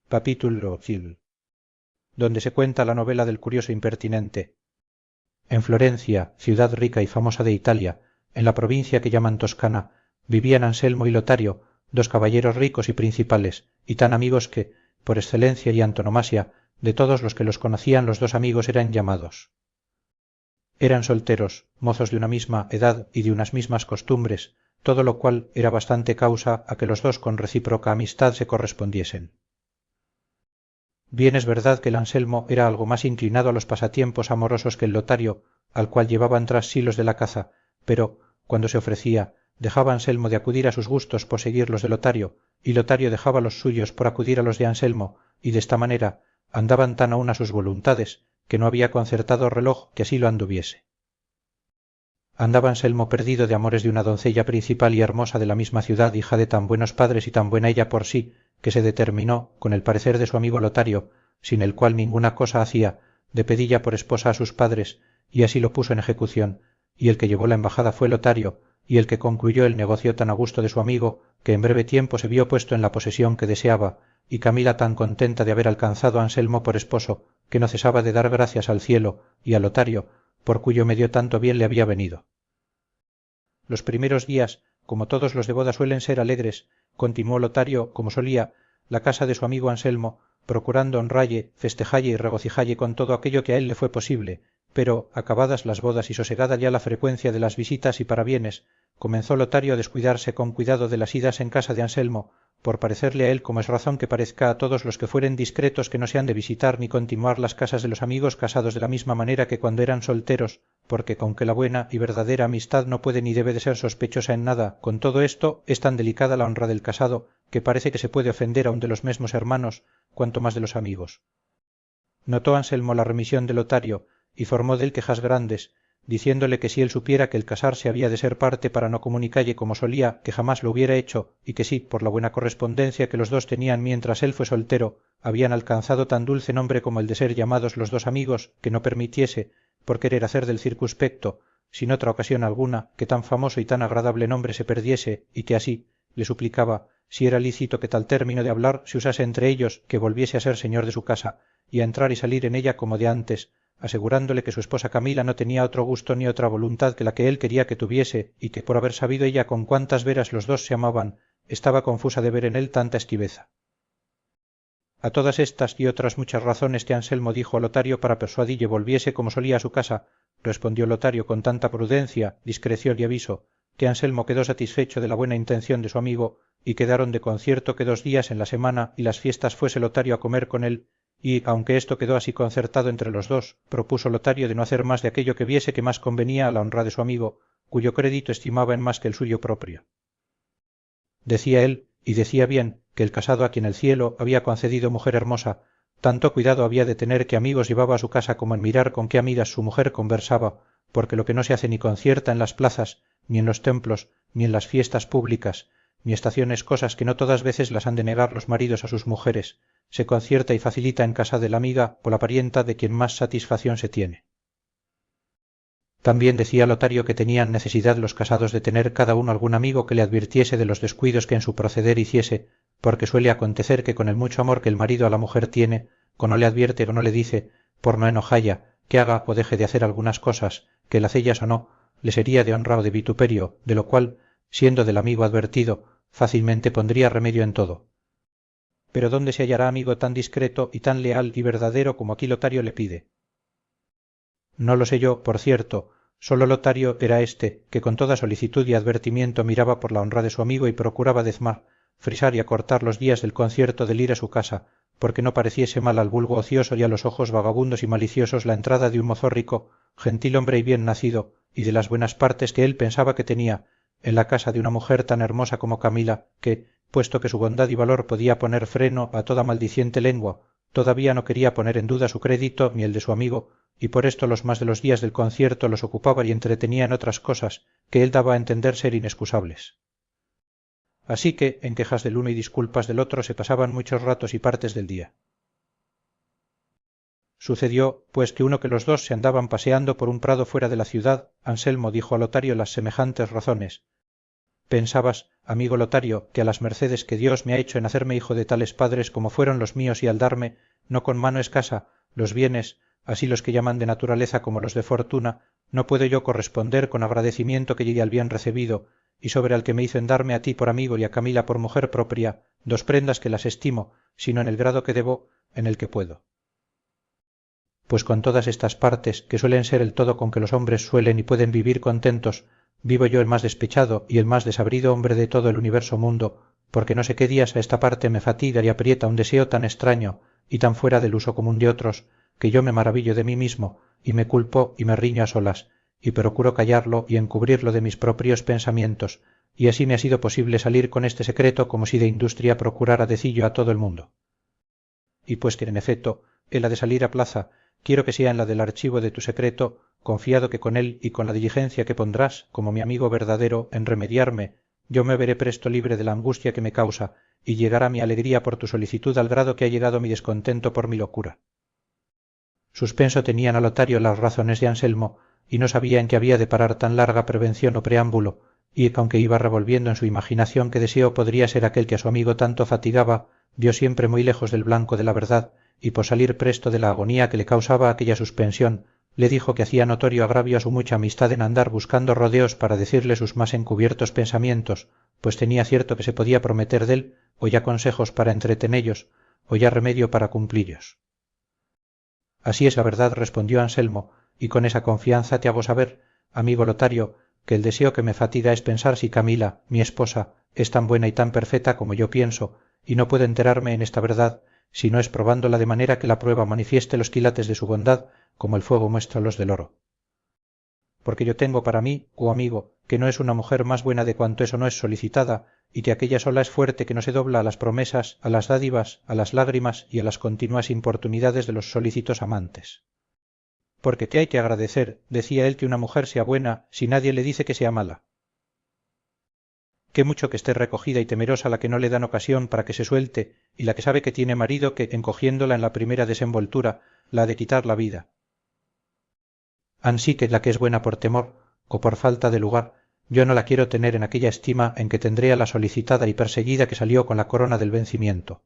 Papítulo Cil, donde se cuenta la novela del curioso impertinente. En Florencia, ciudad rica y famosa de Italia, en la provincia que llaman Toscana, vivían Anselmo y Lotario, dos caballeros ricos y principales, y tan amigos que, por excelencia y antonomasia, de todos los que los conocían los dos amigos eran llamados. Eran solteros, mozos de una misma edad y de unas mismas costumbres, todo lo cual era bastante causa a que los dos con recíproca amistad se correspondiesen. Bien es verdad que el Anselmo era algo más inclinado a los pasatiempos amorosos que el Lotario, al cual llevaban tras sí los de la caza, pero, cuando se ofrecía, dejaba Anselmo de acudir a sus gustos por seguir los de Lotario, y Lotario dejaba los suyos por acudir a los de Anselmo, y de esta manera andaban tan a una sus voluntades, que no había concertado reloj que así lo anduviese. Andaba Anselmo perdido de amores de una doncella principal y hermosa de la misma ciudad, hija de tan buenos padres y tan buena ella por sí, que se determinó, con el parecer de su amigo Lotario, sin el cual ninguna cosa hacía, de pedilla por esposa a sus padres, y así lo puso en ejecución, y el que llevó la embajada fue Lotario, y el que concluyó el negocio tan a gusto de su amigo, que en breve tiempo se vio puesto en la posesión que deseaba, y Camila tan contenta de haber alcanzado a Anselmo por esposo, que no cesaba de dar gracias al cielo y a Lotario, por cuyo medio tanto bien le había venido. Los primeros días, como todos los de boda suelen ser alegres, continuó Lotario, como solía, la casa de su amigo Anselmo, procurando honralle, festejalle y regocijalle con todo aquello que a él le fue posible, pero, acabadas las bodas y sosegada ya la frecuencia de las visitas y parabienes, comenzó Lotario a descuidarse con cuidado de las idas en casa de Anselmo, por parecerle a él como es razón que parezca a todos los que fueren discretos que no se han de visitar ni continuar las casas de los amigos casados de la misma manera que cuando eran solteros, porque aunque la buena y verdadera amistad no puede ni debe de ser sospechosa en nada, con todo esto es tan delicada la honra del casado que parece que se puede ofender aun de los mesmos hermanos, cuanto más de los amigos. Notó Anselmo la remisión de Lotario y formó dél quejas grandes, diciéndole que si él supiera que el casarse había de ser parte para no comunicalle como solía, que jamás lo hubiera hecho, y que sí, por la buena correspondencia que los dos tenían mientras él fue soltero, habían alcanzado tan dulce nombre como el de ser llamados los dos amigos, que no permitiese, por querer hacer del circunspecto, sin otra ocasión alguna, que tan famoso y tan agradable nombre se perdiese, y que así, le suplicaba, si era lícito que tal término de hablar se usase entre ellos, que volviese a ser señor de su casa, y a entrar y salir en ella como de antes, asegurándole que su esposa Camila no tenía otro gusto ni otra voluntad que la que él quería que tuviese, y que por haber sabido ella con cuántas veras los dos se amaban, estaba confusa de ver en él tanta esquiveza. A todas estas y otras muchas razones que Anselmo dijo a Lotario para persuadille volviese como solía a su casa, respondió Lotario con tanta prudencia, discreción y aviso, que Anselmo quedó satisfecho de la buena intención de su amigo, y quedaron de concierto que 2 días en la semana y las fiestas fuese Lotario a comer con él, y aunque esto quedó así concertado entre los dos, propuso Lotario de no hacer más de aquello que viese que más convenía a la honra de su amigo, cuyo crédito estimaba en más que el suyo propio. Decía él, y decía bien, que el casado a quien el cielo había concedido mujer hermosa, tanto cuidado había de tener que amigos llevaba a su casa como en mirar con qué amigas su mujer conversaba, porque lo que no se hace ni concierta en las plazas, ni en los templos, ni en las fiestas públicas, ni estaciones cosas que no todas veces las han de negar los maridos a sus mujeres, se concierta y facilita en casa de la amiga o la parienta de quien más satisfacción se tiene. También decía Lotario que tenían necesidad los casados de tener cada uno algún amigo que le advirtiese de los descuidos que en su proceder hiciese, porque suele acontecer que con el mucho amor que el marido a la mujer tiene, con no le advierte o no le dice, por no enojalla, que haga o deje de hacer algunas cosas, que el hacellas o no, le sería de honra o de vituperio, de lo cual, siendo del amigo advertido, fácilmente pondría remedio en todo. Pero ¿dónde se hallará amigo tan discreto y tan leal y verdadero como aquí Lotario le pide? No lo sé yo, por cierto, sólo Lotario era éste, que con toda solicitud y advertimiento miraba por la honra de su amigo y procuraba dezmar, frisar y acortar los días del concierto del ir a su casa, porque no pareciese mal al vulgo ocioso y a los ojos vagabundos y maliciosos la entrada de un mozo rico, gentil hombre y bien nacido, y de las buenas partes que él pensaba que tenía, en la casa de una mujer tan hermosa como Camila, que, puesto que su bondad y valor podía poner freno a toda maldiciente lengua, todavía no quería poner en duda su crédito ni el de su amigo, y por esto los más de los días del concierto los ocupaba y entretenía en otras cosas que él daba a entender ser inexcusables. Así que, en quejas del uno y disculpas del otro, se pasaban muchos ratos y partes del día. Sucedió, pues que uno que los dos se andaban paseando por un prado fuera de la ciudad, Anselmo dijo a Lotario las semejantes razones. pensabas amigo Lotario que a las mercedes que Dios me ha hecho en hacerme hijo de tales padres como fueron los míos y al darme, no con mano escasa, los bienes, así los que llaman de naturaleza como los de fortuna, no puedo yo corresponder con agradecimiento que llegue al bien recibido, y sobre al que me hizo en darme a ti por amigo y a Camila por mujer propia, dos prendas que las estimo, sino en el grado que debo, en el que puedo. Pues con todas estas partes, que suelen ser el todo con que los hombres suelen y pueden vivir contentos, vivo yo el más despechado y el más desabrido hombre de todo el universo mundo, porque no sé qué días a esta parte me fatiga y aprieta un deseo tan extraño y tan fuera del uso común de otros, que yo me maravillo de mí mismo, y me culpo y me riño a solas, y procuro callarlo y encubrirlo de mis propios pensamientos, y así me ha sido posible salir con este secreto como si de industria procurara decillo a todo el mundo. Y pues que en efecto él ha de salir a plaza, quiero que sea en la del archivo de tu secreto, confiado que con él y con la diligencia que pondrás, como mi amigo verdadero, en remediarme, yo me veré presto libre de la angustia que me causa, y llegará mi alegría por tu solicitud al grado que ha llegado mi descontento por mi locura. Suspenso tenían a Lotario las razones de Anselmo, y no sabía en qué había de parar tan larga prevención o preámbulo, y aunque iba revolviendo en su imaginación qué deseo podría ser aquel que a su amigo tanto fatigaba, vio siempre muy lejos del blanco de la verdad, y por salir presto de la agonía que le causaba aquella suspensión, le dijo que hacía notorio agravio a su mucha amistad en andar buscando rodeos para decirle sus más encubiertos pensamientos, pues tenía cierto que se podía prometer dél, o ya consejos para entretenellos, o ya remedio para cumplillos. Así es la verdad, respondió Anselmo, y con esa confianza te hago saber, amigo Lotario, que el deseo que me fatiga es pensar si Camila, mi esposa, es tan buena y tan perfecta como yo pienso, y no puedo enterarme en esta verdad, si no es probándola de manera que la prueba manifieste los quilates de su bondad, como el fuego muestra los del oro. Porque yo tengo para mí, oh amigo, que no es una mujer más buena de cuanto eso no es solicitada, y que aquella sola es fuerte que no se dobla a las promesas, a las dádivas, a las lágrimas y a las continuas importunidades de los solícitos amantes. Porque te hay que agradecer, decía él, que una mujer sea buena si nadie le dice que sea mala. Qué mucho que esté recogida y temerosa la que no le dan ocasión para que se suelte y la que sabe que tiene marido que, encogiéndola en la primera desenvoltura, la ha de quitar la vida. Ansí que la que es buena por temor, o por falta de lugar, yo no la quiero tener en aquella estima en que tendré a la solicitada y perseguida que salió con la corona del vencimiento.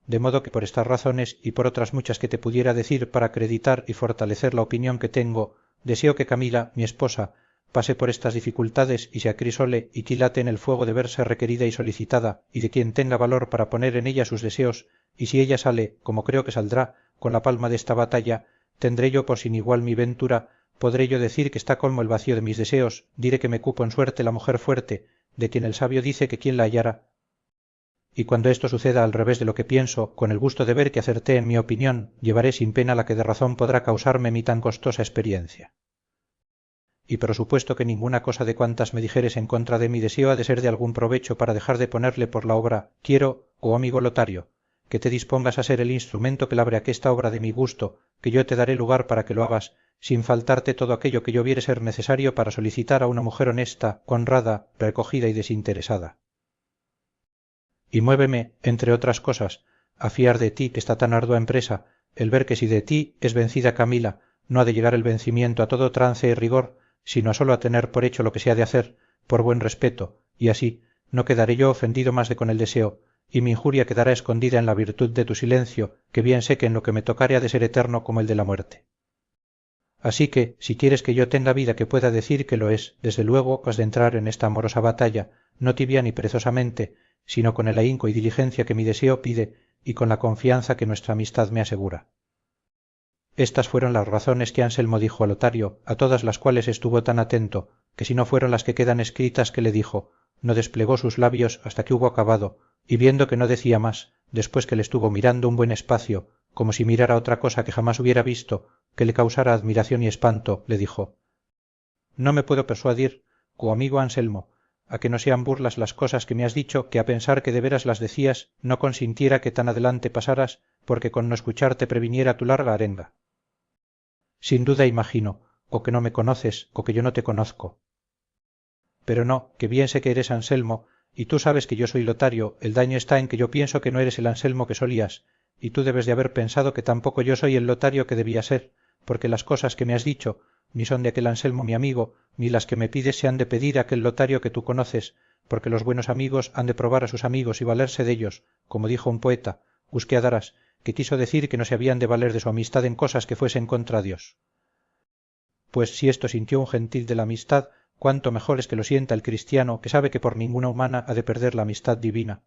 De modo que por estas razones y por otras muchas que te pudiera decir para acreditar y fortalecer la opinión que tengo, deseo que Camila, mi esposa, pase por estas dificultades y se acrisole y quilate en el fuego de verse requerida y solicitada y de quien tenga valor para poner en ella sus deseos, y si ella sale, como creo que saldrá, con la palma de esta batalla, tendré yo por sin igual mi ventura, podré yo decir que está colmo el vacío de mis deseos, diré que me cupo en suerte la mujer fuerte, de quien el sabio dice que quien la hallara. Y cuando esto suceda al revés de lo que pienso, con el gusto de ver que acerté en mi opinión, llevaré sin pena la que de razón podrá causarme mi tan costosa experiencia. Y por supuesto que ninguna cosa de cuantas me dijeres en contra de mi deseo ha de ser de algún provecho para dejar de ponerle por la obra, quiero, oh amigo Lotario, que te dispongas a ser el instrumento que labre aquesta obra de mi gusto, que yo te daré lugar para que lo hagas, sin faltarte todo aquello que yo viere ser necesario para solicitar a una mujer honesta, honrada, recogida y desinteresada. Y muéveme, entre otras cosas, a fiar de ti que está tan ardua empresa, el ver que si de ti es vencida Camila, no ha de llegar el vencimiento a todo trance y rigor, sino a sólo a tener por hecho lo que se ha de hacer, por buen respeto, y así no quedaré yo ofendido más de con el deseo, y mi injuria quedará escondida en la virtud de tu silencio, que bien sé que en lo que me tocare ha de ser eterno como el de la muerte. Así que, si quieres que yo tenga vida que pueda decir que lo es, desde luego has de entrar en esta amorosa batalla, no tibia ni perezosamente, sino con el ahínco y diligencia que mi deseo pide y con la confianza que nuestra amistad me asegura. Estas fueron las razones que Anselmo dijo a Lotario, a todas las cuales estuvo tan atento, que si no fueron las que quedan escritas que le dijo, no desplegó sus labios hasta que hubo acabado, y viendo que no decía más, después que le estuvo mirando un buen espacio, como si mirara otra cosa que jamás hubiera visto, que le causara admiración y espanto, le dijo: no me puedo persuadir, oh amigo Anselmo, a que no sean burlas las cosas que me has dicho, que a pensar que de veras las decías, no consintiera que tan adelante pasaras, porque con no escucharte previniera tu larga arenga. Sin duda imagino, o que no me conoces, o que yo no te conozco. Pero no, que bien sé que eres Anselmo, y tú sabes que yo soy Lotario. El daño está en que yo pienso que no eres el Anselmo que solías, y tú debes de haber pensado que tampoco yo soy el Lotario que debía ser, porque las cosas que me has dicho, ni son de aquel Anselmo mi amigo, ni las que me pides se han de pedir a aquel Lotario que tú conoces, porque los buenos amigos han de probar a sus amigos y valerse dellos, como dijo un poeta, Gusqueadaras, que quiso decir que no se habían de valer de su amistad en cosas que fuesen contra Dios. Pues si esto sintió un gentil de la amistad, cuánto mejor es que lo sienta el cristiano, que sabe que por ninguna humana ha de perder la amistad divina.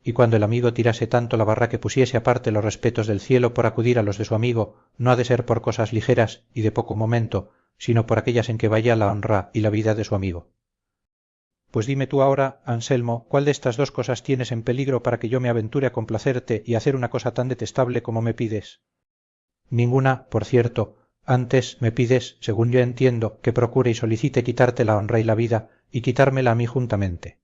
Y cuando el amigo tirase tanto la barra que pusiese aparte los respetos del cielo por acudir a los de su amigo, no ha de ser por cosas ligeras y de poco momento, sino por aquellas en que vaya la honra y la vida de su amigo. Pues dime tú ahora, Anselmo, cuál de estas dos cosas tienes en peligro para que yo me aventure a complacerte y hacer una cosa tan detestable como me pides. Ninguna, por cierto. Antes me pides, según yo entiendo, que procure y solicite quitarte la honra y la vida, y quitármela a mí juntamente.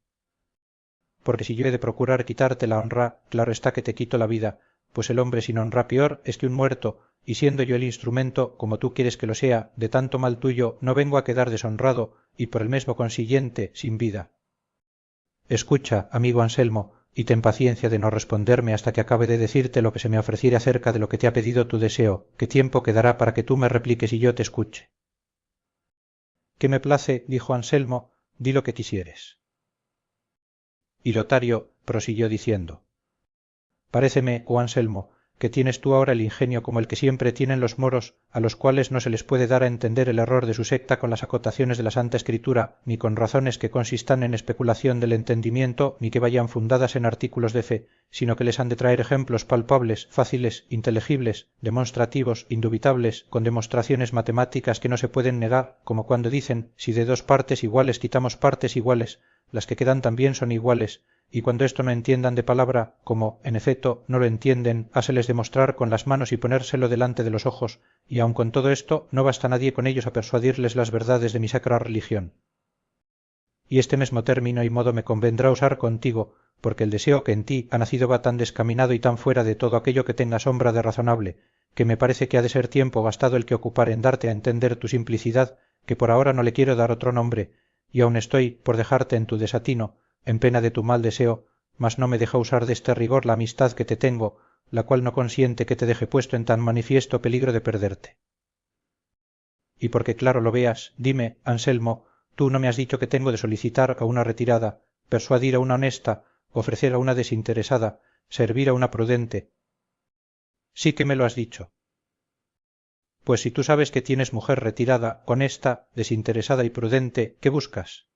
Porque si yo he de procurar quitarte la honra, claro está que te quito la vida, pues el hombre sin honra peor es que un muerto, y siendo yo el instrumento, como tú quieres que lo sea, de tanto mal tuyo, no vengo a quedar deshonrado, y por el mesmo consiguiente, sin vida. Escucha, amigo Anselmo, y ten paciencia de no responderme hasta que acabe de decirte lo que se me ofreciere acerca de lo que te ha pedido tu deseo, que tiempo quedará para que tú me repliques y yo te escuche. ¿Qué me place? Dijo Anselmo, di lo que quisieres. Y Lotario prosiguió diciendo: paréceme, oh Anselmo, que tienes tú ahora el ingenio como el que siempre tienen los moros, a los cuales no se les puede dar a entender el error de su secta con las acotaciones de la Santa Escritura, ni con razones que consistan en especulación del entendimiento, ni que vayan fundadas en artículos de fe, sino que les han de traer ejemplos palpables, fáciles, inteligibles, demonstrativos, indubitables, con demostraciones matemáticas que no se pueden negar, como cuando dicen, si de dos partes iguales quitamos partes iguales, las que quedan también son iguales, y cuando esto no entiendan de palabra, como, en efecto, no lo entienden, háseles demostrar con las manos y ponérselo delante de los ojos, y aun con todo esto no basta nadie con ellos a persuadirles las verdades de mi sacra religión. Y este mesmo término y modo me convendrá usar contigo, porque el deseo que en ti ha nacido va tan descaminado y tan fuera de todo aquello que tenga sombra de razonable, que me parece que ha de ser tiempo gastado el que ocupar en darte a entender tu simplicidad, que por ahora no le quiero dar otro nombre, y aun estoy por dejarte en tu desatino, en pena de tu mal deseo, mas no me deja usar de este rigor la amistad que te tengo, la cual no consiente que te deje puesto en tan manifiesto peligro de perderte. Y porque claro lo veas, dime, Anselmo, tú no me has dicho que tengo de solicitar a una retirada, persuadir a una honesta, ofrecer a una desinteresada, servir a una prudente. Sí que me lo has dicho. Pues si tú sabes que tienes mujer retirada, honesta, desinteresada y prudente, ¿qué buscas?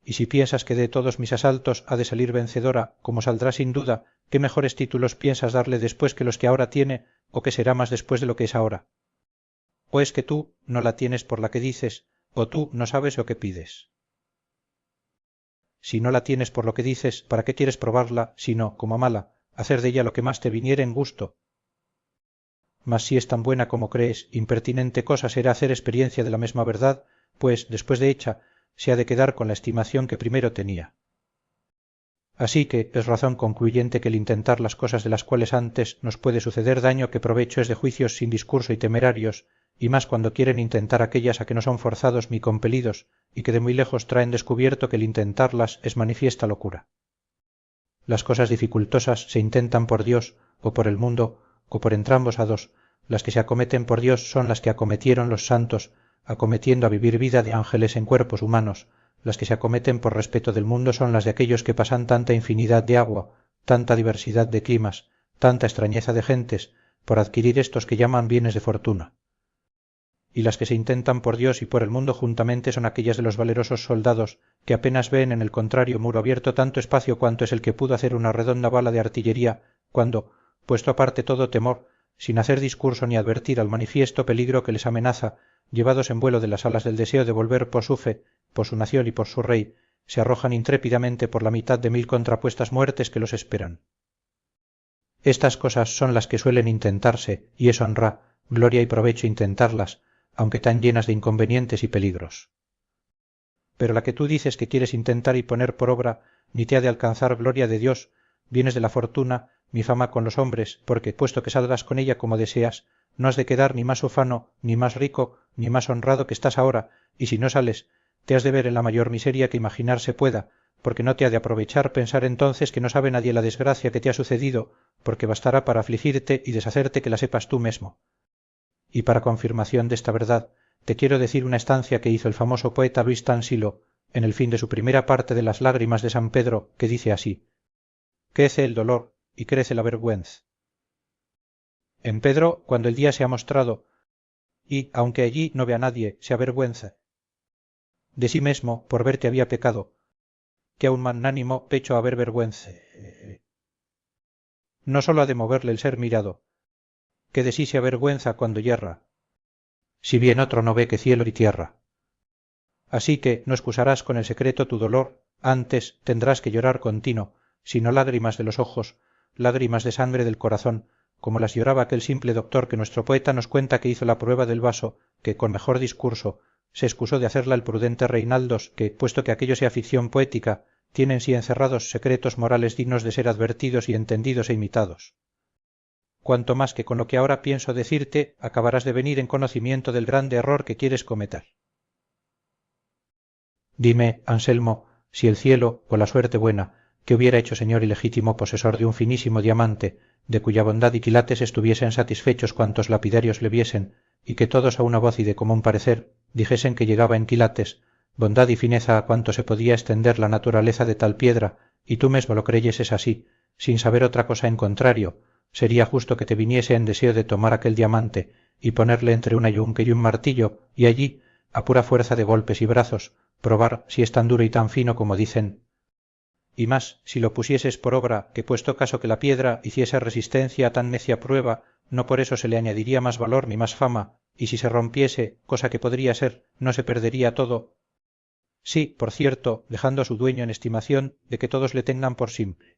Y si piensas que de todos mis asaltos ha de salir vencedora, como saldrá sin duda, ¿qué mejores títulos piensas darle después que los que ahora tiene, o que será más después de lo que es ahora? ¿O es que tú no la tienes por la que dices, o tú no sabes lo que pides? Si no la tienes por lo que dices, ¿para qué quieres probarla, sino, como mala, hacer de ella lo que más te viniere en gusto? Mas si es tan buena como crees, impertinente cosa será hacer experiencia de la mesma verdad, pues, después de hecha, se ha de quedar con la estimación que primero tenía. Así que es razón concluyente que el intentar las cosas de las cuales antes nos puede suceder daño que provecho es de juicios sin discurso y temerarios, y más cuando quieren intentar aquellas a que no son forzados ni compelidos, y que de muy lejos traen descubierto que el intentarlas es manifiesta locura. Las cosas dificultosas se intentan por Dios, o por el mundo, o por entrambos a dos. Las que se acometen por Dios son las que acometieron los santos, acometiendo a vivir vida de ángeles en cuerpos humanos. Las que se acometen por respeto del mundo son las de aquellos que pasan tanta infinidad de agua, tanta diversidad de climas, tanta extrañeza de gentes, por adquirir estos que llaman bienes de fortuna. Y las que se intentan por Dios y por el mundo juntamente son aquellas de los valerosos soldados, que apenas ven en el contrario muro abierto tanto espacio cuanto es el que pudo hacer una redonda bala de artillería, cuando, puesto aparte todo temor, sin hacer discurso ni advertir al manifiesto peligro que les amenaza, llevados en vuelo de las alas del deseo de volver por su fe, por su nación y por su rey, se arrojan intrépidamente por la mitad de 1000 contrapuestas muertes que los esperan. Estas cosas son las que suelen intentarse, y es honra, gloria y provecho intentarlas, aunque tan llenas de inconvenientes y peligros. Pero la que tú dices que quieres intentar y poner por obra, ni te ha de alcanzar gloria de Dios, bienes de la fortuna, mi fama con los hombres, porque puesto que salgas con ella como deseas, no has de quedar ni más ufano, ni más rico, ni más honrado que estás ahora, y si no sales, te has de ver en la mayor miseria que imaginarse pueda, porque no te ha de aprovechar pensar entonces que no sabe nadie la desgracia que te ha sucedido, porque bastará para afligirte y deshacerte que la sepas tú mesmo. y para confirmación desta verdad te quiero decir una estancia que hizo el famoso poeta Luis Tansilo en el fin de su primera parte de las lágrimas de San Pedro, que dice así: crece el dolor y crece la vergüenza. En Pedro, cuando el día se ha mostrado, y, aunque allí no ve a nadie, se avergüenza de sí mesmo por ver que había pecado, que a un magnánimo pecho haber vergüenza. No sólo ha de moverle el ser mirado, que de sí se avergüenza cuando yerra, si bien otro no ve que cielo y tierra. Así que no excusarás con el secreto tu dolor, antes tendrás que llorar contino, sino lágrimas de los ojos, lágrimas de sangre del corazón, como las lloraba aquel simple doctor que nuestro poeta nos cuenta que hizo la prueba del vaso, que con mejor discurso se excusó de hacerla el prudente Reinaldos, que, puesto que aquello sea ficción poética, tiene en sí encerrados secretos morales dignos de ser advertidos y entendidos e imitados. Cuanto más que con lo que ahora pienso decirte acabarás de venir en conocimiento del grande error que quieres cometer. Dime, Anselmo, si el cielo, o la suerte buena, que hubiera hecho señor ilegítimo posesor de un finísimo diamante, de cuya bondad y quilates estuviesen satisfechos cuantos lapidarios le viesen, y que todos a una voz y de común parecer dijesen que llegaba en quilates, bondad y fineza a cuanto se podía extender la naturaleza de tal piedra, y tú mesmo lo creyeses así, sin saber otra cosa en contrario, sería justo que te viniese en deseo de tomar aquel diamante, y ponerle entre una yunque y un martillo, y allí, a pura fuerza de golpes y brazos, probar si es tan duro y tan fino como dicen, y más si lo pusieses por obra, que puesto caso que la piedra hiciese resistencia a tan necia prueba, no por eso se le añadiría más valor ni más fama, y si se rompiese, cosa que podría ser, no se perdería todo. Sí, por cierto, dejando a su dueño en estimación de que todos le tengan por simple.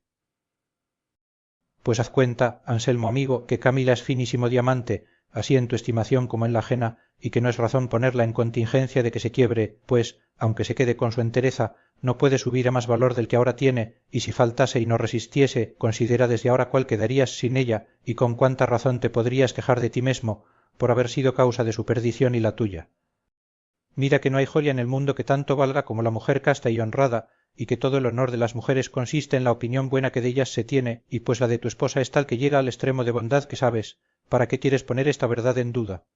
Pues haz cuenta, Anselmo amigo, que Camila es finísimo diamante, así en tu estimación como en la ajena, y que no es razón ponerla en contingencia de que se quiebre, pues, aunque se quede con su entereza, no puede subir a más valor del que ahora tiene, y si faltase y no resistiese, considera desde ahora cuál quedarías sin ella y con cuánta razón te podrías quejar de ti mesmo, por haber sido causa de su perdición y la tuya. Mira que no hay joya en el mundo que tanto valga como la mujer casta y honrada, y que todo el honor de las mujeres consiste en la opinión buena que de ellas se tiene, y pues la de tu esposa es tal que llega al extremo de bondad que sabes, ¿para qué quieres poner esta verdad en duda?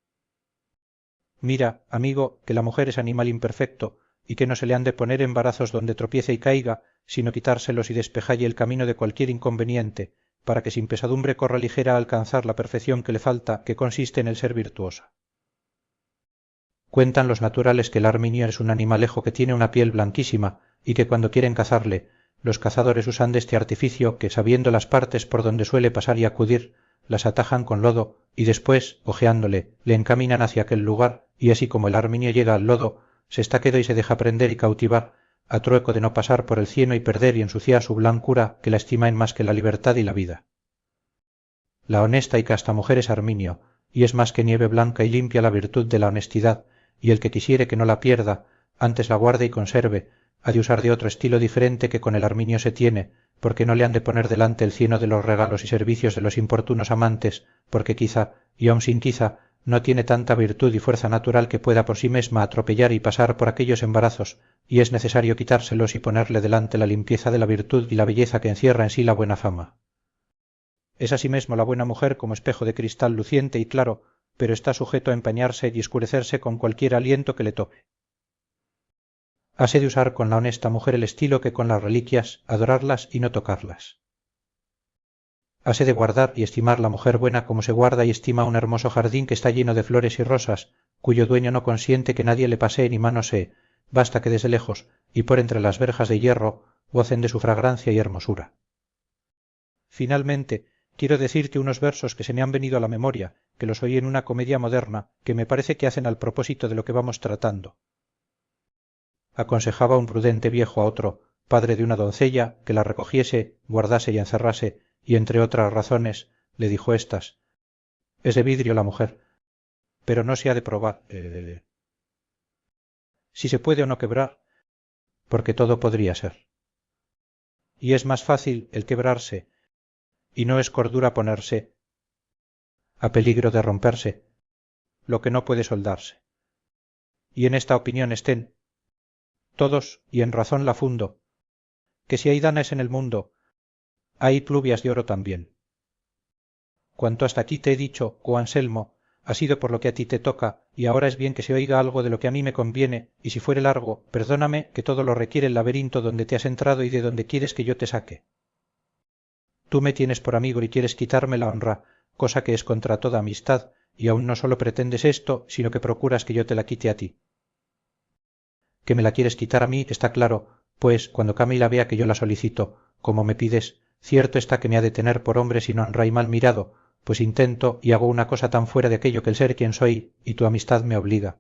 Mira, amigo, que la mujer es animal imperfecto, y que no se le han de poner embarazos donde tropiece y caiga, sino quitárselos y despejalle el camino de cualquier inconveniente, para que sin pesadumbre corra ligera a alcanzar la perfección que le falta, que consiste en el ser virtuosa. Cuentan los naturales que el arminio es un animalejo que tiene una piel blanquísima, y que cuando quieren cazarle, los cazadores usan de este artificio que, sabiendo las partes por donde suele pasar y acudir, las atajan con lodo, y después, ojeándole, le encaminan hacia aquel lugar, y así como el arminio llega al lodo, se está quedo y se deja prender y cautivar, a trueco de no pasar por el cieno y perder y ensuciar su blancura, que la estima en más que la libertad y la vida. La honesta y casta mujer es arminio, y es más que nieve blanca y limpia la virtud de la honestidad, y el que quisiere que no la pierda, antes la guarde y conserve, ha de usar de otro estilo diferente que con el arminio se tiene, porque no le han de poner delante el cieno de los regalos y servicios de los importunos amantes, porque quizá, y aun sin quizá, no tiene tanta virtud y fuerza natural que pueda por sí misma atropellar y pasar por aquellos embarazos, y es necesario quitárselos y ponerle delante la limpieza de la virtud y la belleza que encierra en sí la buena fama. Es asimismo la buena mujer como espejo de cristal luciente y claro, pero está sujeto a empañarse y escurecerse con cualquier aliento que le toque. Hase de usar con la honesta mujer el estilo que con las reliquias, adorarlas y no tocarlas. Hase de guardar y estimar la mujer buena como se guarda y estima un hermoso jardín que está lleno de flores y rosas, cuyo dueño no consiente que nadie le pasee ni manosee, basta que desde lejos, y por entre las verjas de hierro, gocen de su fragancia y hermosura. Finalmente, quiero decirte unos versos que se me han venido a la memoria, que los oí en una comedia moderna, que me parece que hacen al propósito de lo que vamos tratando. Aconsejaba un prudente viejo a otro, padre de una doncella, que la recogiese, guardase y encerrase, y entre otras razones, le dijo éstas: es de vidrio la mujer, pero no se ha de probar si se puede o no quebrar, porque todo podría ser. Y es más fácil el quebrarse, y no es cordura ponerse, a peligro de romperse, lo que no puede soldarse. Y en esta opinión estén todos, y en razón la fundo, que si hay danas en el mundo, hay pluvias de oro también. Cuanto hasta aquí te he dicho, oh Anselmo, ha sido por lo que a ti te toca, y ahora es bien que se oiga algo de lo que a mí me conviene, y si fuere largo, perdóname, que todo lo requiere el laberinto donde te has entrado y de donde quieres que yo te saque. Tú me tienes por amigo y quieres quitarme la honra, cosa que es contra toda amistad, y aún no sólo pretendes esto, sino que procuras que yo te la quite a ti. Que me la quieres quitar a mí está claro, pues cuando Camila vea que yo la solicito, como me pides, cierto está que me ha de tener por hombre sin honra y mal mirado, pues intento y hago una cosa tan fuera de aquello que el ser quien soy y tu amistad me obliga.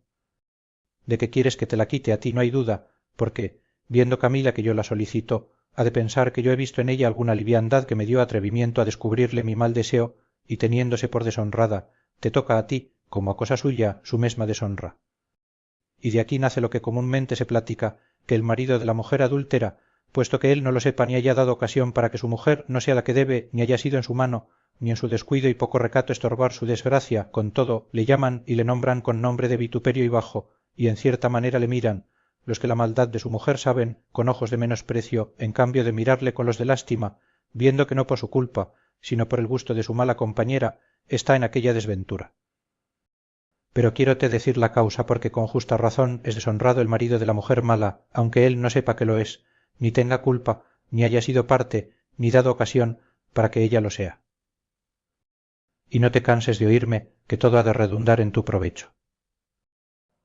De que quieres que te la quite a ti no hay duda, porque, viendo Camila que yo la solicito, ha de pensar que yo he visto en ella alguna liviandad que me dio atrevimiento a descubrirle mi mal deseo, y teniéndose por deshonrada, te toca a ti, como a cosa suya, su mesma deshonra. Y de aquí nace lo que comúnmente se platica, que el marido de la mujer adúltera, puesto que él no lo sepa ni haya dado ocasión para que su mujer no sea la que debe, ni haya sido en su mano, ni en su descuido y poco recato estorbar su desgracia, con todo, le llaman y le nombran con nombre de vituperio y bajo, y en cierta manera le miran, los que la maldad de su mujer saben, con ojos de menosprecio, en cambio de mirarle con los de lástima, viendo que no por su culpa, sino por el gusto de su mala compañera, está en aquella desventura. Pero quiérote decir la causa porque con justa razón es deshonrado el marido de la mujer mala, aunque él no sepa que lo es, ni tenga culpa, ni haya sido parte, ni dado ocasión para que ella lo sea. Y no te canses de oírme, que todo ha de redundar en tu provecho.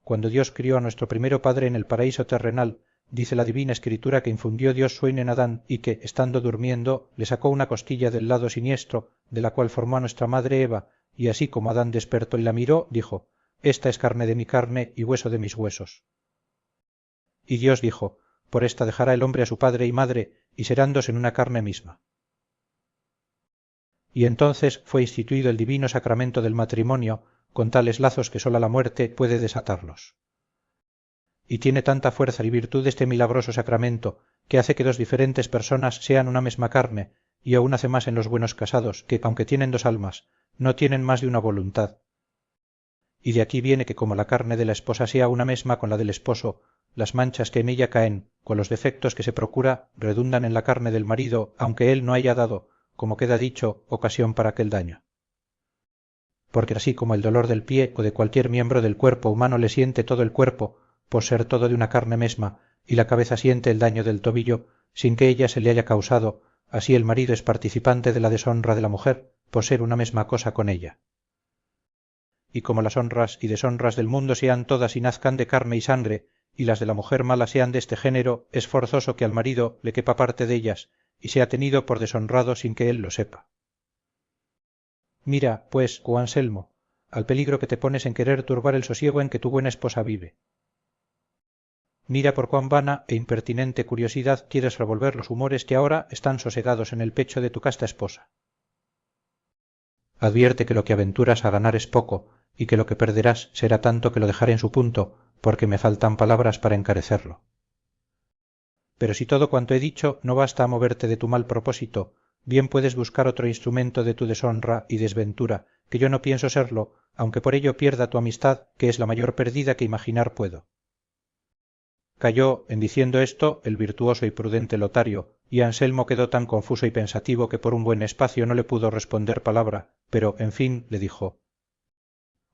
Cuando Dios crió a nuestro primero padre en el paraíso terrenal, dice la divina escritura que infundió Dios sueño en Adán y que, estando durmiendo, le sacó una costilla del lado siniestro, de la cual formó a nuestra madre Eva, y así como Adán despertó y la miró, dijo: esta es carne de mi carne y hueso de mis huesos. Y Dios dijo: por esta dejará el hombre a su padre y madre, y serán dos en una carne misma. Y entonces fue instituido el divino sacramento del matrimonio, con tales lazos que sola la muerte puede desatarlos. Y tiene tanta fuerza y virtud este milagroso sacramento, que hace que dos diferentes personas sean una mesma carne, y aún hace más en los buenos casados, que aunque tienen dos almas, no tienen más de una voluntad. Y de aquí viene que como la carne de la esposa sea una mesma con la del esposo, las manchas que en ella caen, con los defectos que se procura, redundan en la carne del marido, aunque él no haya dado, como queda dicho, ocasión para aquel daño. Porque así como el dolor del pie o de cualquier miembro del cuerpo humano le siente todo el cuerpo, por ser todo de una carne mesma, y la cabeza siente el daño del tobillo, sin que ella se le haya causado, así el marido es participante de la deshonra de la mujer, por ser una mesma cosa con ella. Y como las honras y deshonras del mundo sean todas y nazcan de carne y sangre, y las de la mujer mala sean de este género, es forzoso que al marido le quepa parte de ellas, y sea tenido por deshonrado sin que él lo sepa. Mira, pues, oh Anselmo, al peligro que te pones en querer turbar el sosiego en que tu buena esposa vive. Mira por cuán vana e impertinente curiosidad quieres revolver los humores que ahora están sosegados en el pecho de tu casta esposa. Advierte que lo que aventuras a ganar es poco, y que lo que perderás será tanto que lo dejaré en su punto, porque me faltan palabras para encarecerlo. Pero si todo cuanto he dicho no basta a moverte de tu mal propósito, bien puedes buscar otro instrumento de tu deshonra y desventura, que yo no pienso serlo, aunque por ello pierda tu amistad, que es la mayor perdida que imaginar puedo. Calló, en diciendo esto, el virtuoso y prudente Lotario, y Anselmo quedó tan confuso y pensativo que por un buen espacio no le pudo responder palabra, pero, en fin, le dijo: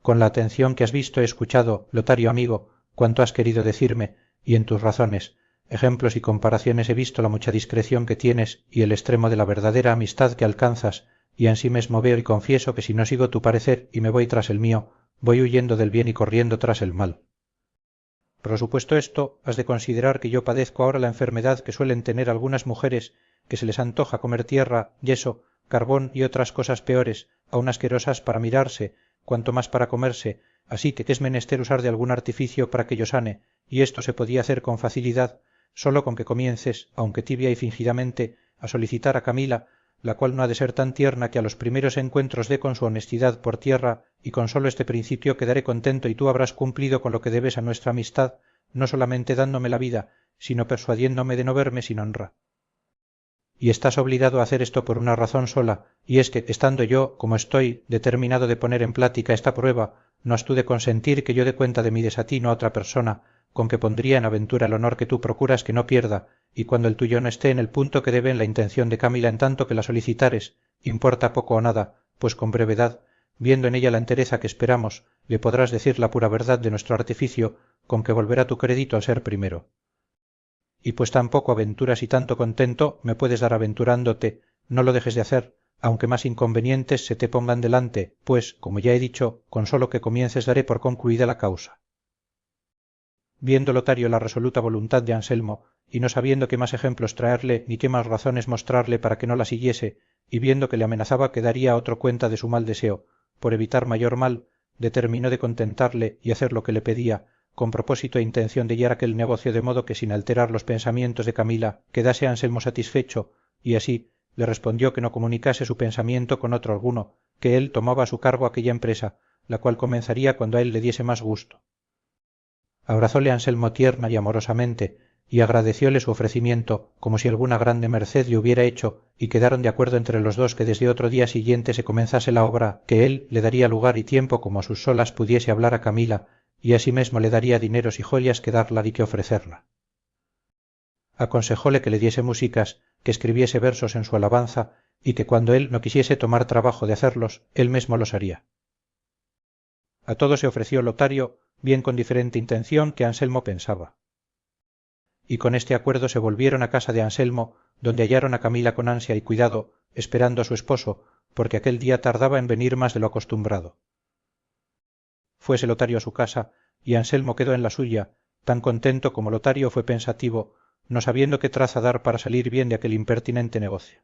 con la atención que has visto he escuchado, Lotario amigo, cuanto has querido decirme, y en tus razones, ejemplos y comparaciones he visto la mucha discreción que tienes y el extremo de la verdadera amistad que alcanzas, y ansímesmo veo y confieso que si no sigo tu parecer y me voy tras el mío, voy huyendo del bien y corriendo tras el mal. Pero supuesto esto, has de considerar que yo padezco ahora la enfermedad que suelen tener algunas mujeres, que se les antoja comer tierra, yeso, carbón y otras cosas peores, aun asquerosas para mirarse, cuanto más para comerse, así que es menester usar de algún artificio para que yo sane, y esto se podía hacer con facilidad, sólo con que comiences, aunque tibia y fingidamente, a solicitar a Camila, la cual no ha de ser tan tierna que a los primeros encuentros dé con su honestidad por tierra, y con solo este principio quedaré contento y tú habrás cumplido con lo que debes a nuestra amistad, no solamente dándome la vida, sino persuadiéndome de no verme sin honra. Y estás obligado a hacer esto por una razón sola, y es que, estando yo, como estoy, determinado de poner en plática esta prueba, no has tú de consentir que yo dé cuenta de mi desatino a otra persona, con que pondría en aventura el honor que tú procuras que no pierda, y cuando el tuyo no esté en el punto que debe en la intención de Camila en tanto que la solicitares, importa poco o nada, pues con brevedad, viendo en ella la entereza que esperamos, le podrás decir la pura verdad de nuestro artificio, con que volverá tu crédito al ser primero. Y pues tan poco aventuras y tanto contento me puedes dar aventurándote, no lo dejes de hacer, aunque más inconvenientes se te pongan delante, pues, como ya he dicho, con solo que comiences daré por concluida la causa. Viendo Lotario la resoluta voluntad de Anselmo, y no sabiendo qué más ejemplos traerle ni qué más razones mostrarle para que no la siguiese, y viendo que le amenazaba que daría a otro cuenta de su mal deseo, por evitar mayor mal, determinó de contentarle y hacer lo que le pedía, con propósito e intención de guiar aquel negocio de modo que sin alterar los pensamientos de Camila quedase Anselmo satisfecho, y así le respondió que no comunicase su pensamiento con otro alguno, que él tomaba a su cargo aquella empresa, la cual comenzaría cuando a él le diese más gusto. Abrazóle Anselmo tierna y amorosamente, y agradecióle su ofrecimiento como si alguna grande merced le hubiera hecho, y quedaron de acuerdo entre los dos que desde otro día siguiente se comenzase la obra, que él le daría lugar y tiempo como a sus solas pudiese hablar a Camila, y asimesmo le daría dineros y joyas que darla y que ofrecerla. Aconsejóle que le diese músicas, que escribiese versos en su alabanza, y que cuando él no quisiese tomar trabajo de hacerlos, él mismo los haría. A todo se ofreció Lotario, bien con diferente intención que Anselmo pensaba. Y con este acuerdo se volvieron a casa de Anselmo, donde hallaron a Camila con ansia y cuidado, esperando a su esposo, porque aquel día tardaba en venir más de lo acostumbrado. Fuese Lotario a su casa, y Anselmo quedó en la suya, tan contento como Lotario fue pensativo, no sabiendo qué traza dar para salir bien de aquel impertinente negocio.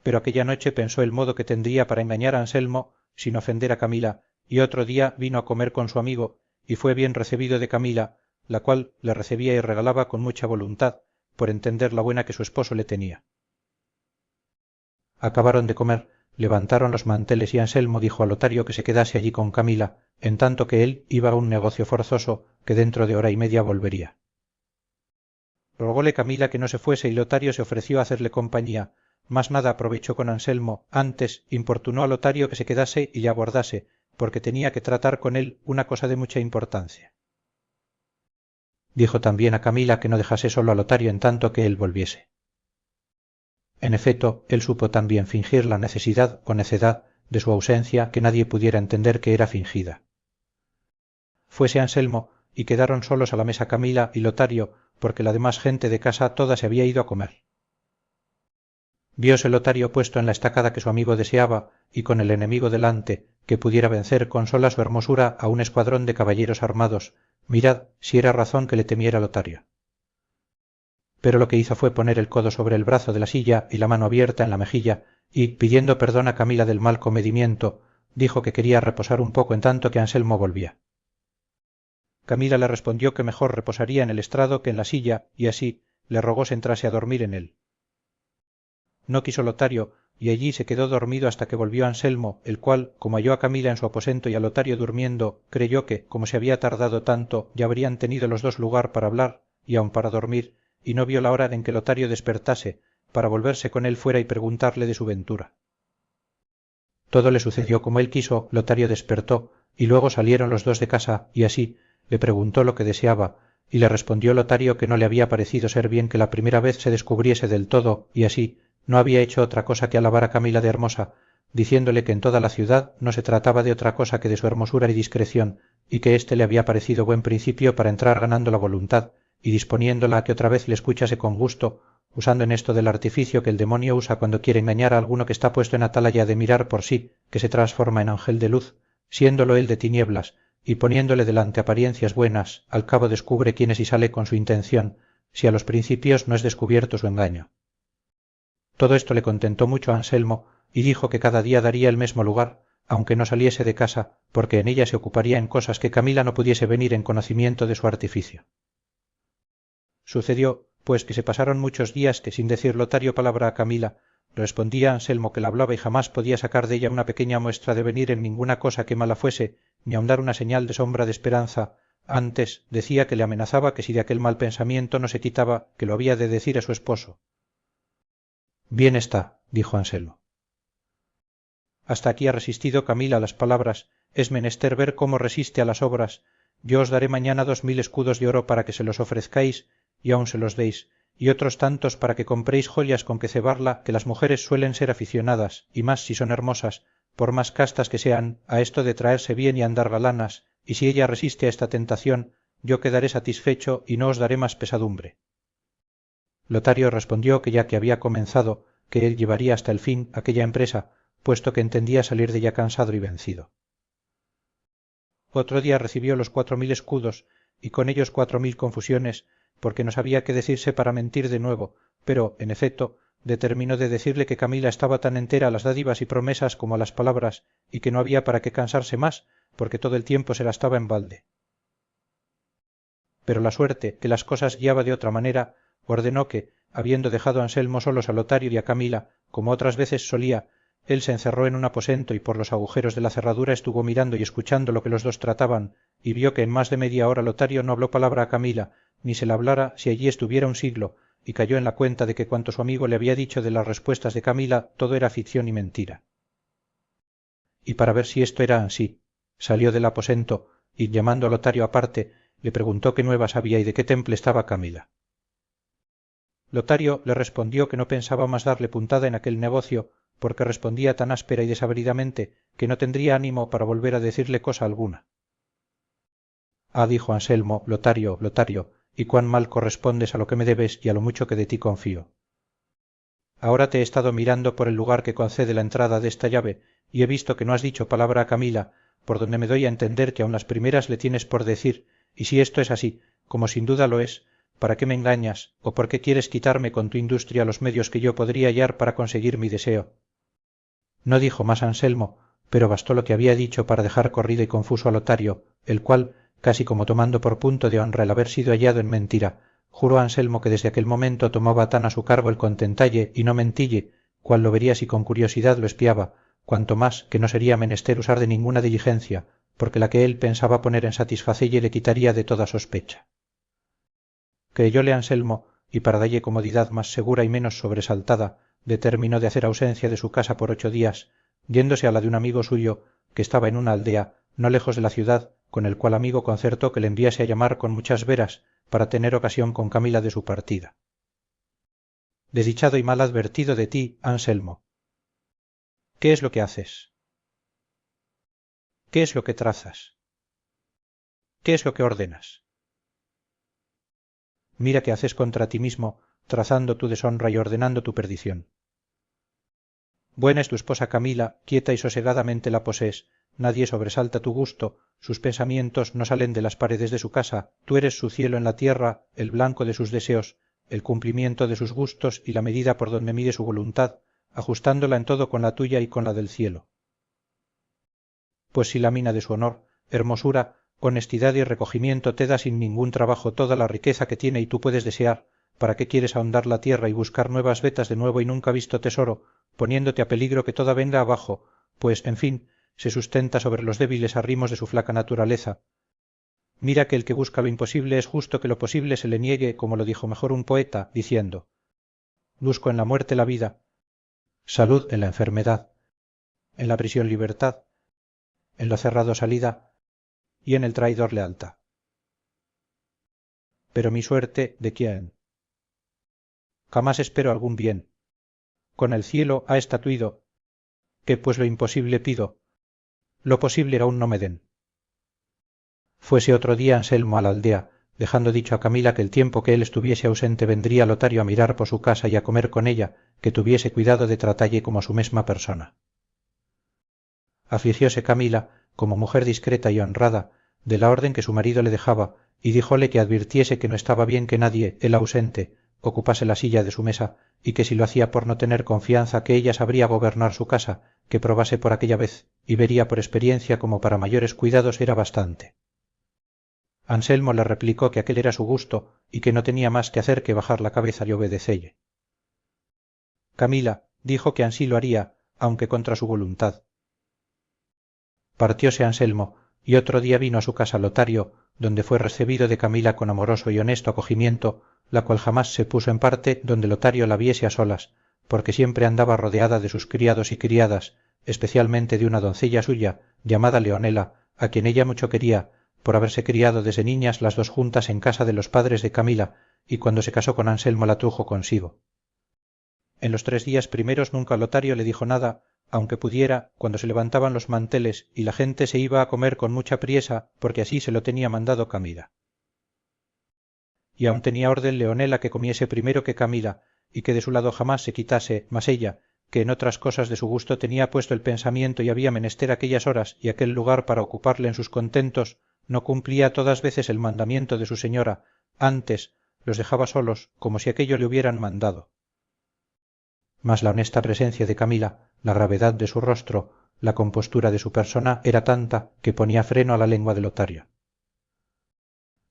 Pero aquella noche pensó el modo que tendría para engañar a Anselmo sin ofender a Camila, y otro día vino a comer con su amigo, y fue bien recibido de Camila, la cual le recibía y regalaba con mucha voluntad, por entender la buena que su esposo le tenía. Acabaron de comer, levantaron los manteles y Anselmo dijo a Lotario que se quedase allí con Camila, en tanto que él iba a un negocio forzoso que dentro de hora y media volvería. Rogóle Camila que no se fuese y Lotario se ofreció a hacerle compañía, mas nada aprovechó con Anselmo, antes importunó a Lotario que se quedase y le aguardase, porque tenía que tratar con él una cosa de mucha importancia. Dijo también a Camila que no dejase solo a Lotario en tanto que él volviese. En efeto, él supo también fingir la necesidad o necedad de su ausencia que nadie pudiera entender que era fingida. Fuese Anselmo y quedaron solos a la mesa Camila y Lotario, porque la demás gente de casa toda se había ido a comer. Viose Lotario puesto en la estacada que su amigo deseaba y con el enemigo delante, que pudiera vencer con sola su hermosura a un escuadrón de caballeros armados. Mirad si era razón que le temiera Lotario. Pero lo que hizo fue poner el codo sobre el brazo de la silla y la mano abierta en la mejilla, y, pidiendo perdón a Camila del mal comedimiento, dijo que quería reposar un poco en tanto que Anselmo volvía. Camila le respondió que mejor reposaría en el estrado que en la silla, y así le rogó se entrase a dormir en él. No quiso Lotario, y allí se quedó dormido hasta que volvió Anselmo, el cual, como halló a Camila en su aposento y a Lotario durmiendo, creyó que, como se había tardado tanto, ya habrían tenido los dos lugar para hablar, y aun para dormir, y no vio la hora en que Lotario despertase, para volverse con él fuera y preguntarle de su ventura. Todo le sucedió como él quiso, Lotario despertó, y luego salieron los dos de casa, y así le preguntó lo que deseaba, y le respondió Lotario que no le había parecido ser bien que la primera vez se descubriese del todo, y así no había hecho otra cosa que alabar a Camila de hermosa, diciéndole que en toda la ciudad no se trataba de otra cosa que de su hermosura y discreción, y que éste le había parecido buen principio para entrar ganando la voluntad, y disponiéndola a que otra vez le escuchase con gusto, usando en esto del artificio que el demonio usa cuando quiere engañar a alguno que está puesto en atalaya de mirar por sí, que se transforma en ángel de luz, siéndolo él de tinieblas, y poniéndole delante apariencias buenas, al cabo descubre quién es y sale con su intención, si a los principios no es descubierto su engaño. Todo esto le contentó mucho a Anselmo, y dijo que cada día daría el mismo lugar, aunque no saliese de casa, porque en ella se ocuparía en cosas que Camila no pudiese venir en conocimiento de su artificio. Sucedió, pues, que se pasaron muchos días que sin decir Lotario palabra a Camila, respondía Anselmo que la hablaba y jamás podía sacar de ella una pequeña muestra de venir en ninguna cosa que mala fuese, ni aun dar una señal de sombra de esperanza. Antes decía que le amenazaba que si de aquel mal pensamiento no se quitaba, que lo había de decir a su esposo. Bien está, dijo Anselmo. Hasta aquí ha resistido Camila a las palabras, es menester ver cómo resiste a las obras. Yo os daré mañana 2000 escudos de oro para que se los ofrezcáis, y aun se los deis, y otros tantos para que compréis joyas con que cebarla, que las mujeres suelen ser aficionadas, y más si son hermosas, por más castas que sean, a esto de traerse bien y andar galanas, y si ella resiste a esta tentación, yo quedaré satisfecho y no os daré más pesadumbre. Lotario respondió que ya que había comenzado, que él llevaría hasta el fin aquella empresa, puesto que entendía salir de ella cansado y vencido. Otro día recibió los 4000 escudos, y con ellos 4000 confusiones, porque no sabía qué decirse para mentir de nuevo, pero, en efecto, determinó de decirle que Camila estaba tan entera a las dádivas y promesas como a las palabras, y que no había para qué cansarse más, porque todo el tiempo se gastaba en balde. Pero la suerte, que las cosas guiaba de otra manera, ordenó que, habiendo dejado a Anselmo solos a Lotario y a Camila, como otras veces solía, él se encerró en un aposento y por los agujeros de la cerradura estuvo mirando y escuchando lo que los dos trataban, y vio que en más de media hora Lotario no habló palabra a Camila, ni se la hablara si allí estuviera un siglo, y cayó en la cuenta de que cuanto su amigo le había dicho de las respuestas de Camila todo era ficción y mentira. Y para ver si esto era ansí, salió del aposento y llamando a Lotario aparte, le preguntó qué nuevas había y de qué temple estaba Camila. Lotario le respondió que no pensaba más darle puntada en aquel negocio, porque respondía tan áspera y desabridamente que no tendría ánimo para volver a decirle cosa alguna. Ah, dijo Anselmo, Lotario, Lotario, y cuán mal correspondes a lo que me debes y a lo mucho que de ti confío. Ahora te he estado mirando por el lugar que concede la entrada de esta llave, y he visto que no has dicho palabra a Camila, por donde me doy a entender que aun las primeras le tienes por decir, y si esto es así, como sin duda lo es, ¿para qué me engañas, o por qué quieres quitarme con tu industria los medios que yo podría hallar para conseguir mi deseo? No dijo más Anselmo, pero bastó lo que había dicho para dejar corrido y confuso a Lotario, el cual, casi como tomando por punto de honra el haber sido hallado en mentira, juró a Anselmo que desde aquel momento tomaba tan a su cargo el contentalle y no mentille, cual lo vería si con curiosidad lo espiaba, cuanto más que no sería menester usar de ninguna diligencia, porque la que él pensaba poner en satisfacelle le quitaría de toda sospecha. Creyóle Anselmo, y para dalle comodidad más segura y menos sobresaltada, determinó de hacer ausencia de su casa por 8 días, yéndose a la de un amigo suyo, que estaba en una aldea, no lejos de la ciudad, con el cual amigo concertó que le enviase a llamar con muchas veras, para tener ocasión con Camila de su partida. Desdichado y mal advertido de ti, Anselmo. ¿Qué es lo que haces? ¿Qué es lo que trazas? ¿Qué es lo que ordenas? Mira que haces contra ti mismo, trazando tu deshonra y ordenando tu perdición. Buena es tu esposa Camila, quieta y sosegadamente la posees, nadie sobresalta tu gusto, sus pensamientos no salen de las paredes de su casa, tú eres su cielo en la tierra, el blanco de sus deseos, el cumplimiento de sus gustos y la medida por donde mide su voluntad, ajustándola en todo con la tuya y con la del cielo. Pues si la mina de su honor, hermosura, honestidad y recogimiento te da sin ningún trabajo toda la riqueza que tiene y tú puedes desear, ¿para qué quieres ahondar la tierra y buscar nuevas vetas de nuevo y nunca visto tesoro, poniéndote a peligro que toda venga abajo, pues, en fin, se sustenta sobre los débiles arrimos de su flaca naturaleza? Mira que el que busca lo imposible es justo que lo posible se le niegue, como lo dijo mejor un poeta, diciendo: busco en la muerte la vida, salud en la enfermedad, en la prisión libertad, en lo cerrado salida, y en el traidor lealtad. Pero mi suerte, ¿de quién? Jamás espero algún bien. Con el cielo ha estatuido, que pues lo imposible pido, lo posible aún no me den. Fuese otro día Anselmo a la aldea, dejando dicho a Camila que el tiempo que él estuviese ausente vendría Lotario a mirar por su casa y a comer con ella, que tuviese cuidado de tratalle como a su mesma persona. Afligióse Camila, como mujer discreta y honrada, de la orden que su marido le dejaba, y díjole que advirtiese que no estaba bien que nadie, él ausente, ocupase la silla de su mesa, y que si lo hacía por no tener confianza que ella sabría gobernar su casa, que probase por aquella vez, y vería por experiencia como para mayores cuidados era bastante. Anselmo le replicó que aquel era su gusto, y que no tenía más que hacer que bajar la cabeza y obedecelle. Camila dijo que ansí lo haría, aunque contra su voluntad. Partióse Anselmo, y otro día vino a su casa Lotario, donde fue recebido de Camila con amoroso y honesto acogimiento, la cual jamás se puso en parte donde Lotario la viese a solas, porque siempre andaba rodeada de sus criados y criadas, especialmente de una doncella suya, llamada Leonela, a quien ella mucho quería, por haberse criado desde niñas las dos juntas en casa de los padres de Camila, y cuando se casó con Anselmo la trujo consigo. En los 3 días primeros nunca Lotario le dijo nada, aunque pudiera, cuando se levantaban los manteles y la gente se iba a comer con mucha priesa porque así se lo tenía mandado Camila. Y aún tenía orden Leonela que comiese primero que Camila y que de su lado jamás se quitase, mas ella, que en otras cosas de su gusto tenía puesto el pensamiento y había menester aquellas horas y aquel lugar para ocuparle en sus contentos, no cumplía todas veces el mandamiento de su señora, antes los dejaba solos como si aquello le hubieran mandado. Mas la honesta presencia de Camila, la gravedad de su rostro, la compostura de su persona era tanta que ponía freno a la lengua de Lotario.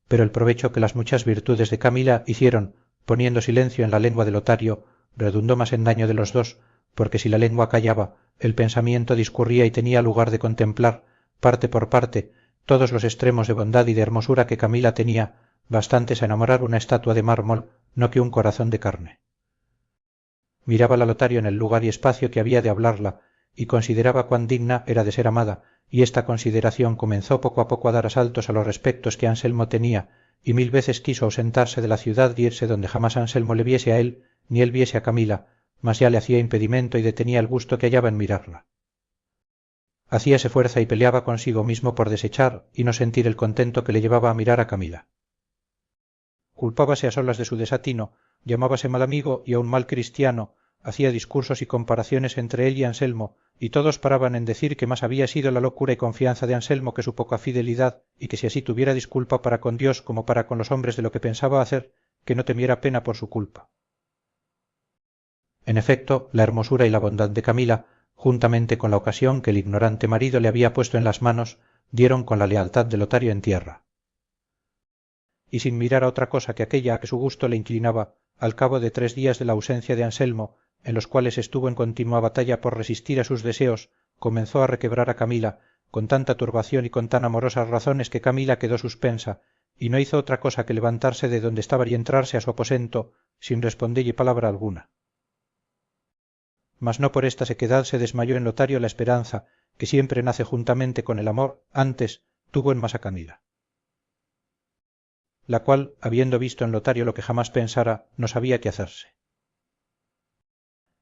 Pero el provecho que las muchas virtudes de Camila hicieron poniendo silencio en la lengua de Lotario redundó más en daño de los dos, porque si la lengua callaba, el pensamiento discurría y tenía lugar de contemplar, parte por parte, todos los extremos de bondad y de hermosura que Camila tenía, bastantes a enamorar una estatua de mármol, no que un corazón de carne. Mirábala Lotario en el lugar y espacio que había de hablarla, y consideraba cuán digna era de ser amada, y esta consideración comenzó poco a poco a dar asaltos a los respectos que Anselmo tenía, y mil veces quiso ausentarse de la ciudad y irse donde jamás Anselmo le viese a él, ni él viese a Camila, mas ya le hacía impedimento y detenía el gusto que hallaba en mirarla. Hacíase fuerza y peleaba consigo mismo por desechar y no sentir el contento que le llevaba a mirar a Camila. Culpábase a solas de su desatino, llamábase mal amigo y aun mal cristiano, hacía discursos y comparaciones entre él y Anselmo, y todos paraban en decir que más había sido la locura y confianza de Anselmo que su poca fidelidad, y que si así tuviera disculpa para con Dios como para con los hombres de lo que pensaba hacer, que no temiera pena por su culpa. En efecto, la hermosura y la bondad de Camila, juntamente con la ocasión que el ignorante marido le había puesto en las manos, dieron con la lealtad de Lotario en tierra. Y sin mirar a otra cosa que aquella a que su gusto le inclinaba, al cabo de 3 días de la ausencia de Anselmo, en los cuales estuvo en continua batalla por resistir a sus deseos, comenzó a requebrar a Camila, con tanta turbación y con tan amorosas razones que Camila quedó suspensa, y no hizo otra cosa que levantarse de donde estaba y entrarse a su aposento, sin respondelle palabra alguna. Mas no por esta sequedad se desmayó en Lotario la esperanza, que siempre nace juntamente con el amor, antes tuvo en más a Camila. La cual, habiendo visto en Lotario lo que jamás pensara, no sabía qué hacerse.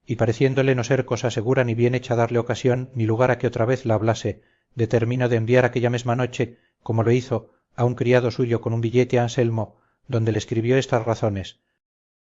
Y pareciéndole no ser cosa segura ni bien hecha darle ocasión ni lugar a que otra vez la hablase, determinó de enviar aquella mesma noche, como lo hizo, a un criado suyo con un billete a Anselmo, donde le escribió estas razones,